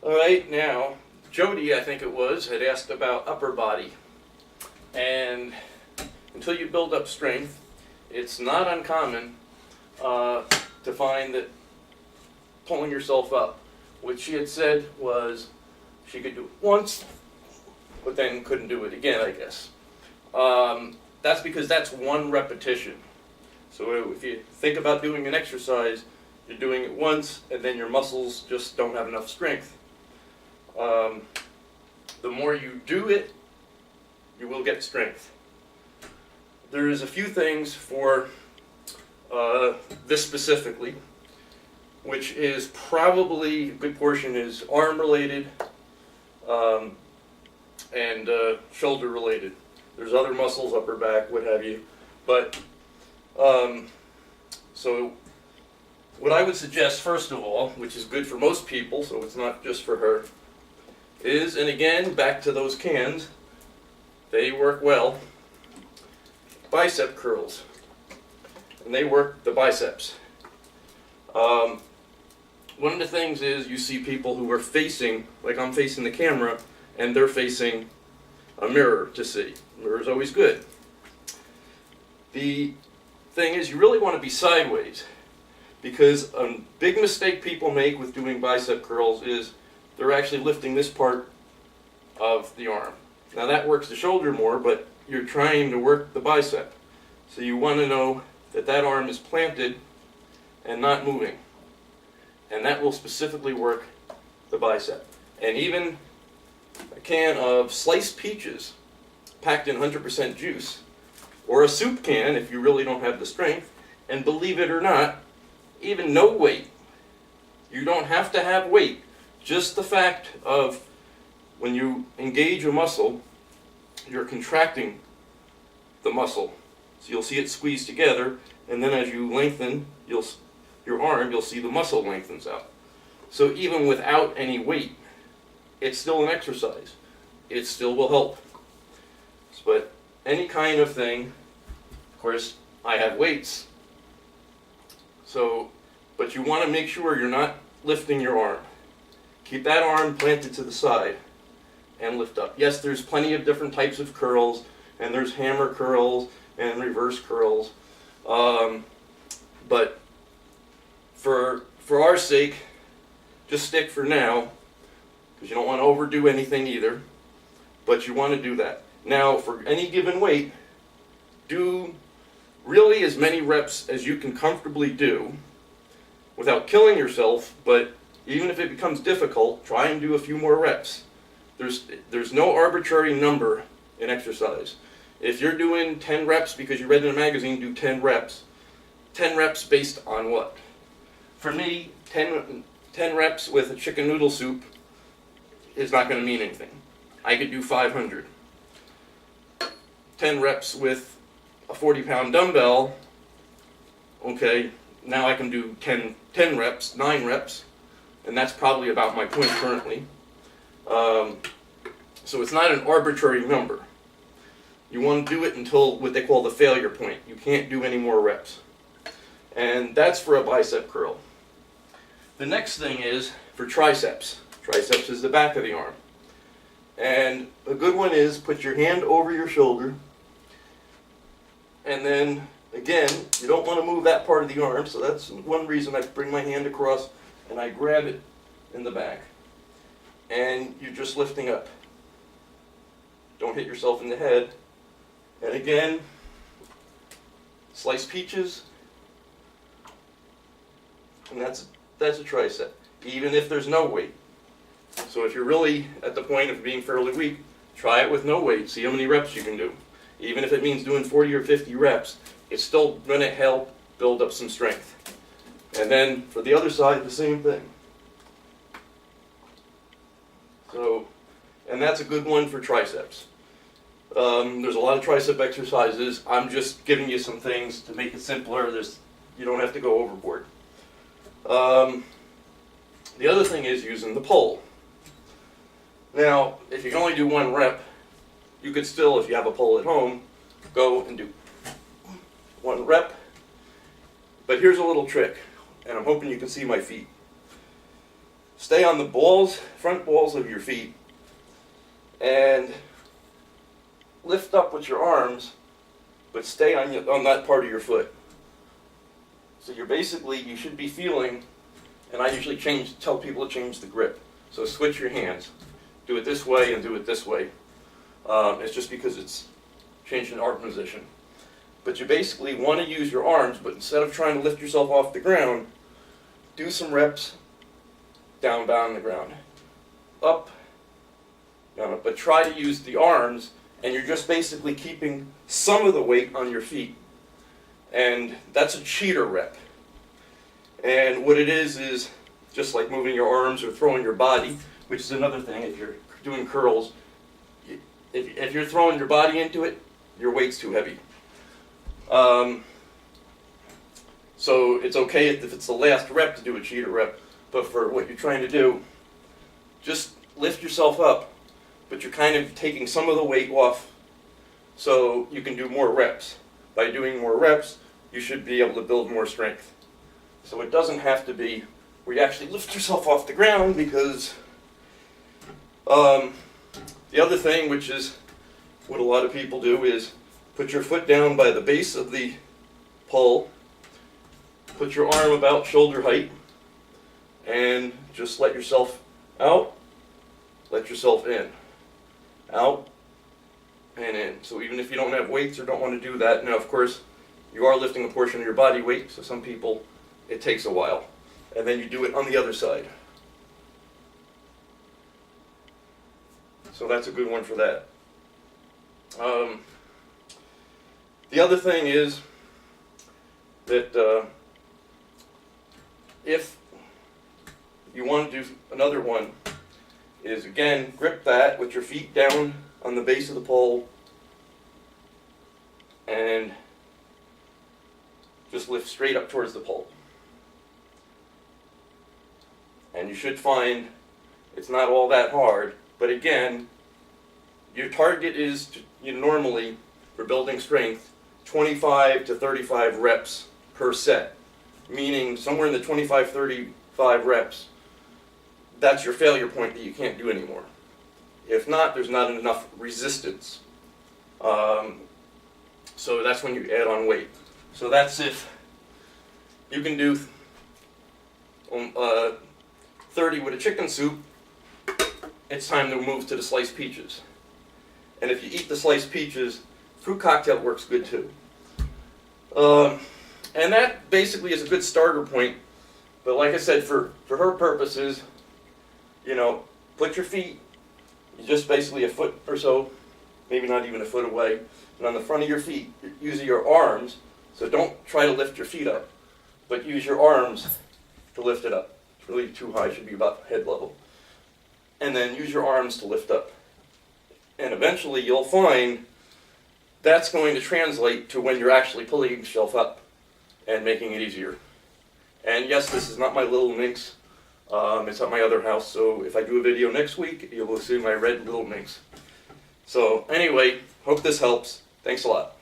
All right, now, Jody, I think it was, had asked about upper body. And until you build up strength, it's not uncommon to find that pulling yourself up, what she had said was she could do it once, but then couldn't do it again, I guess. That's because that's one repetition. So if you think about doing an exercise, you're doing it once, and then your muscles just don't have enough strength. The more you do it, you will get strength. There's a few things for this specifically, which is probably a good portion is arm related and shoulder related. There's other muscles, upper back, what have you. But so what I would suggest first of all, which is good for most people, so it's not just for her, is, and again, back to those cans, they work well, bicep curls. And they work the biceps. One of the things is you see people who are facing, like I'm facing the camera, and they're facing a mirror to see. Mirror is always good. The thing is you really want to be sideways, because a big mistake people make with doing bicep curls is they're actually lifting this part of the arm. Now that works the shoulder more, but you're trying to work the bicep. So you want to know that that arm is planted and not moving. And that will specifically work the bicep. And even a can of sliced peaches packed in 100% juice, or a soup can if you really don't have the strength, and believe it or not, even no weight. You don't have to have weight. Just the fact of when you engage a muscle, you're contracting the muscle. So you'll see it squeeze together, and then as you lengthen your arm, you'll see the muscle lengthens out. So even without any weight, it's still an exercise. It still will help. But any kind of thing, of course, I have weights. So, but you want to make sure you're not lifting your arm. Keep that arm planted to the side and lift up. Yes, there's plenty of different types of curls, and there's hammer curls and reverse curls. But for our sake, just stick for now, because you don't want to overdo anything either, but you want to do that. Now, for any given weight, do really as many reps as you can comfortably do without killing yourself, but even if it becomes difficult, try and do a few more reps. There's no arbitrary number in exercise. If you're doing 10 reps because you read in a magazine, do 10 reps. 10 reps based on what? For me, 10 reps with a chicken noodle soup is not going to mean anything. I could do 500. 10 reps with a 40-pound dumbbell, okay, now I can do 10 reps, 9 reps, and that's probably about my point currently. So it's not an arbitrary number. You want to do it until what they call the failure point. You can't do any more reps. And that's for a bicep curl. The next thing is for triceps. Triceps is the back of the arm. And a good one is put your hand over your shoulder, and then again, you don't want to move that part of the arm, so that's one reason I bring my hand across and I grab it in the back. And you're just lifting up. Don't hit yourself in the head. And again, sliced peaches, and that's a tricep, even if there's no weight. So if you're really at the point of being fairly weak, try it with no weight. See how many reps you can do. Even if it means doing 40 or 50 reps, it's still going to help build up some strength. And then for the other side, the same thing. So, and that's a good one for triceps. There's a lot of tricep exercises. I'm just giving you some things to make it simpler. You don't have to go overboard. The other thing is using the pole. Now, if you can only do 1 rep, you could still, if you have a pole at home, go and do 1 rep. But here's a little trick, and I'm hoping you can see my feet. stay on the balls, front balls of your feet, and lift up with your arms, but stay on that part of your foot. So you should be feeling, and I usually tell people to change the grip. So switch your hands. Do it this way and do it this way. It's just because it's changing arm position. But you basically want to use your arms, but instead of trying to lift yourself off the ground, do some reps down on the ground. Up, down, up. But try to use the arms, and you're just basically keeping some of the weight on your feet. And that's a cheater rep. And what it is just like moving your arms or throwing your body, which is another thing. If you're doing curls, if you're throwing your body into it, your weight's too heavy. So it's okay if it's the last rep to do a cheater rep, but for what you're trying to do, just lift yourself up, but you're kind of taking some of the weight off so you can do more reps. By doing more reps, you should be able to build more strength. So it doesn't have to be where you actually lift yourself off the ground, because the other thing, which is what a lot of people do, is put your foot down by the base of the pole, put your arm about shoulder height, and just let yourself out, let yourself in, out, and in. So even if you don't have weights or don't want to do that, now of course you are lifting a portion of your body weight, so some people it takes a while. And then you do it on the other side. So that's a good one for that. The other thing is that if you want to do another one, is again, grip that with your feet down on the base of the pole and just lift straight up towards the pole. And you should find it's not all that hard, but again, your target is normally, for building strength, 25 to 35 reps per set, meaning somewhere in the 25-35 reps, that's your failure point that you can't do anymore. If not, there's not enough resistance. So that's when you add on weight. So that's if you can do 30 with a chicken soup, it's time to move to the sliced peaches. And if you eat the sliced peaches, fruit cocktail works good too. And that basically is a good starter point. But like I said, for her purposes, put your feet just basically a foot or so, maybe not even a foot away, and on the front of your feet, using your arms. So don't try to lift your feet up, but use your arms to lift it up. It's really too high, it should be about head level. And then use your arms to lift up. And eventually you'll find that's going to translate to when you're actually pulling yourself up and making it easier. And yes, this is not my little minx. It's at my other house, so if I do a video next week, you will see my red little minx. So anyway, hope this helps. Thanks a lot.